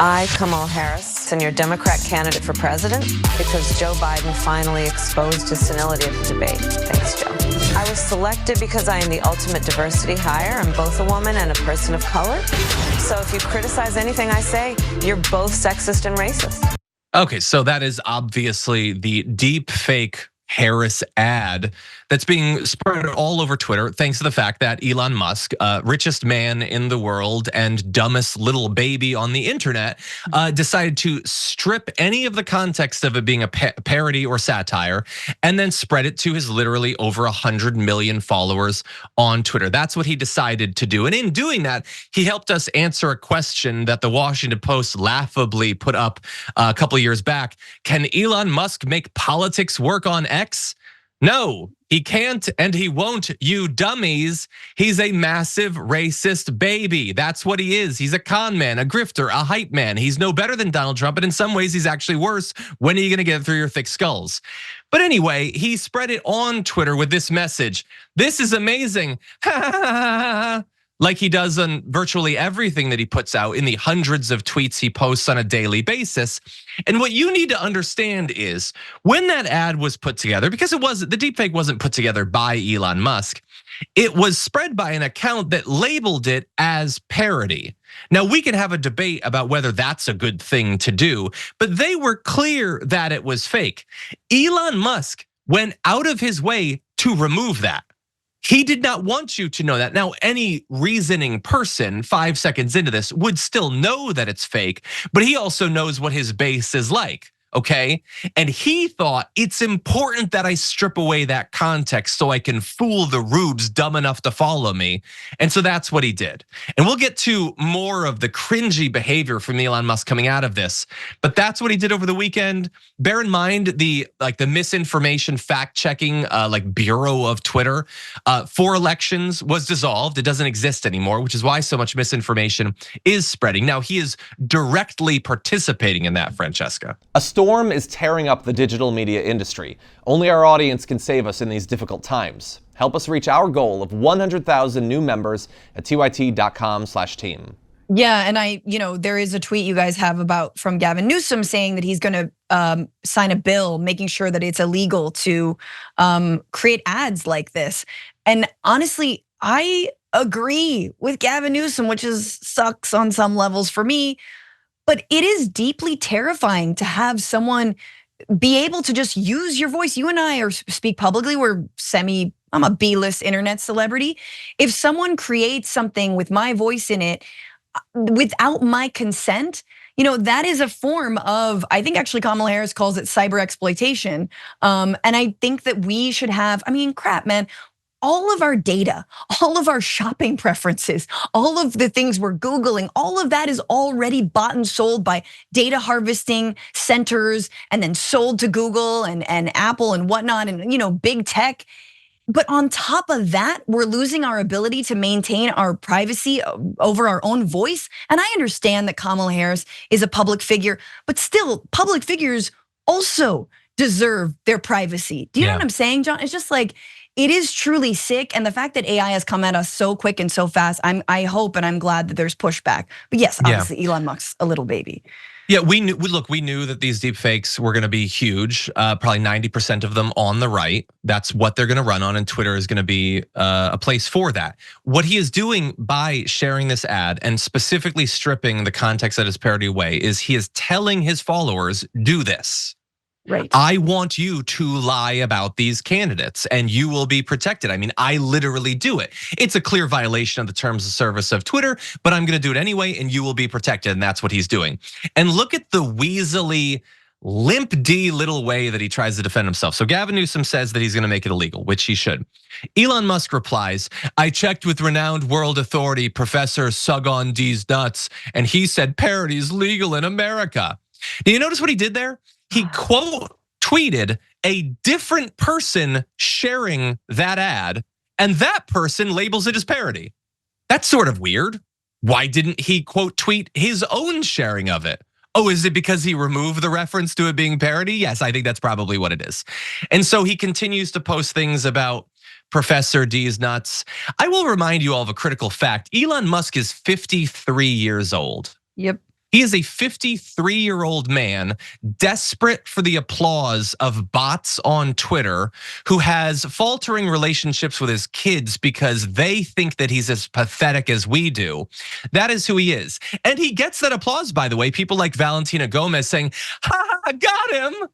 I, Kamala Harris, am your Democrat candidate for president because Joe Biden finally exposed his senility of the debate. Thanks, Joe. I was selected because I am the ultimate diversity hire. I'm both a woman and a person of color. So if you criticize anything I say, you're both sexist and racist. Okay, so that is obviously the deep fake Harris ad that's being spread all over Twitter, thanks to the fact that Elon Musk, richest man in the world and dumbest little baby on the internet, decided to strip any of the context of it being a parody or satire, and then spread it to his literally over 100 million followers on Twitter. That's what he decided to do, and in doing that, he helped us answer a question that the Washington Post laughably put up a couple of years back. Can Elon Musk make politics work on X? No, he can't and he won't, you dummies. He's a massive racist baby. That's what he is. He's a con man, a grifter, a hype man. He's no better than Donald Trump, but in some ways he's actually worse. When are you gonna get it through your thick skulls? But anyway, he spread it on Twitter with this message. This is amazing. Like he does on virtually everything that he puts out in the hundreds of tweets he posts on a daily basis. And what you need to understand is when that ad was put together, because the deepfake wasn't put together by Elon Musk, it was spread by an account that labeled it as parody. Now we can have a debate about whether that's a good thing to do, but they were clear that it was fake. Elon Musk went out of his way to remove that. He did not want you to know that. Now, any reasoning person 5 seconds into this would still know that it's fake, but he also knows what his base is like, okay? And he thought it's important that I strip away that context so I can fool the rubes dumb enough to follow me. And so that's what he did. And we'll get to more of the cringy behavior from Elon Musk coming out of this, but that's what he did over the weekend. Bear in mind the misinformation fact checking bureau of Twitter for elections was dissolved. It doesn't exist anymore, which is why so much misinformation is spreading. Now he is directly participating in that, Francesca. A storm is tearing up the digital media industry. Only our audience can save us in these difficult times. Help us reach our goal of 100,000 new members at tyt.com/team. Yeah, and there is a tweet you guys have about from Gavin Newsom saying that he's gonna sign a bill making sure that it's illegal to create ads like this. And honestly, I agree with Gavin Newsom, which sucks on some levels for me. But it is deeply terrifying to have someone be able to just use your voice. You and I speak publicly. I'm a B-list internet celebrity. If someone creates something with my voice in it without my consent, that is a form of, I think actually Kamala Harris calls it cyber exploitation. And I think that we should have, crap, man. All of our data, all of our shopping preferences, all of the things we're Googling, all of that is already bought and sold by data harvesting centers and then sold to Google and Apple and whatnot and big tech. But on top of that, we're losing our ability to maintain our privacy over our own voice. And I understand that Kamala Harris is a public figure, but still public figures also deserve their privacy. Do you know what I'm saying, John? It's just like, it is truly sick, and the fact that AI has come at us so quick and so fast, I hope and I'm glad that there's pushback. But yes, obviously Elon Musk's a little baby. Yeah, we knew that these deep fakes were gonna be huge, probably 90% of them on the right. That's what they're gonna run on, and Twitter is gonna be a place for that. What he is doing by sharing this ad and specifically stripping the context that is parody away is he is telling his followers, do this. Right. I want you to lie about these candidates and you will be protected. I literally do it. It's a clear violation of the terms of service of Twitter, but I'm gonna do it anyway and you will be protected, and that's what he's doing. And look at the weaselly, limp D little way that he tries to defend himself. So Gavin Newsom says that he's gonna make it illegal, which he should. Elon Musk replies, I checked with renowned world authority, Professor Sugon D's nuts, and he said parody is legal in America. Do you notice what he did there? He quote tweeted a different person sharing that ad, and that person labels it as parody. That's sort of weird. Why didn't he quote tweet his own sharing of it? Oh, is it because he removed the reference to it being parody? Yes, I think that's probably what it is. And so he continues to post things about Professor D's nuts. I will remind you all of a critical fact. Elon Musk is 53 years old. Yep. He is a 53-year-old man desperate for the applause of bots on Twitter who has faltering relationships with his kids because they think that he's as pathetic as we do. That is who he is. And he gets that applause, by the way. People like Valentina Gomez saying, ha, got him.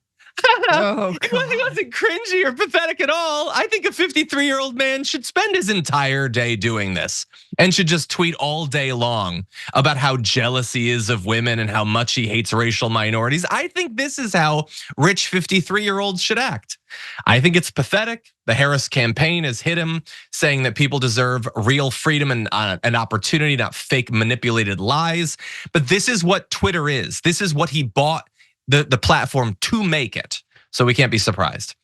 Oh, He wasn't cringy or pathetic at all. I think a 53-year-old man should spend his entire day doing this and should just tweet all day long about how jealous he is of women and how much he hates racial minorities. I think this is how rich 53-year-olds should act. I think it's pathetic. The Harris campaign has hit him, saying that people deserve real freedom and an opportunity, not fake manipulated lies. But this is what Twitter is. This is what he bought the platform to make it. So we can't be surprised.